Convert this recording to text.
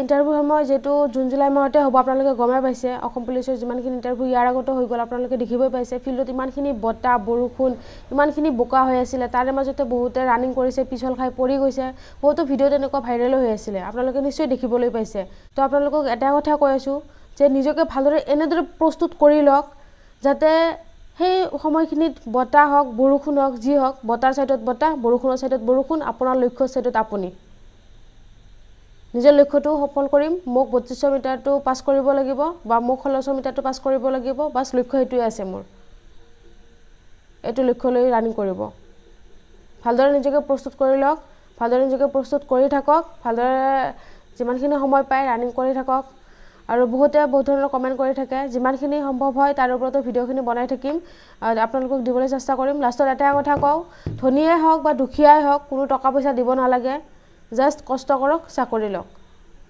interview সময় যেটো June July মাহতে হ'ব আপোনালোকে গমে পাইছে অসম পুলিচৰ যিমানখিনি ইণ্টাৰভিউ ইয়াৰ আগতে হৈ গ'ল আপোনালোকে দেখিবই পাইছে ফিল্ডত ইমানখিনি বতাহ বৰষুণ ইমানখিনি বোকা হৈ আছিল তাৰে মাজতে বহুতে ৰানিং কৰিছে পিছল খাই পৰি গৈছে বহুতো ভিডিঅ' তেনেকুৱা ভাইৰেল হৈ আছিল আপোনালোকে নিশ্চয় দেখিবলৈ পাইছে তো আপোনালোকক এটা কথা কৈ আছো যে নিজকে ভালদৰে এনেদৰে প্ৰস্তুত কৰি লওক যাতে সেই সময়খিনিত বতাহ হওক বৰষুণ হওক যি হওক বতাৰ সাইডত বতাহ বৰষুণৰ সাইডত বৰষুণ আপোনাৰ লক্ষ্যৰ সাইডত আপুনি নিজৰ লক্ষ্যটো সফল কৰিম মোক 3200 মিটাৰটো পাস কৰিব লাগিব বা মোক 1600 মিটাৰটো পাস কৰিব লাগিব বাস লক্ষ্য এটোই আছে মোৰ এটো লক্ষ্য লৈ ৰানিং কৰিব ভালদৰে নিজকে প্ৰস্তুত কৰি লওক ভালদৰে নিজকে প্ৰস্তুত কৰি থাকক ভালদৰে যিমানখিনি সময় পায় ৰানিং কৰি থাকক আৰু বহুতে বহুত ধৰণৰ কমেন্ট কৰি থাকে যিমানখিনি সম্ভৱ হয় তাৰ ওপৰত ভিডিঅখিনি বনাই থাকিম আপোনালোকক দিবলৈ চেষ্টা কৰিম লাষ্টত এটা কথা কও ধনীয়ে হওক বা দুখীয়াই হওক কোনো টকা পইচা দিব নালাগে জাস্ট কষ্ট কৰক চাকৰি লওক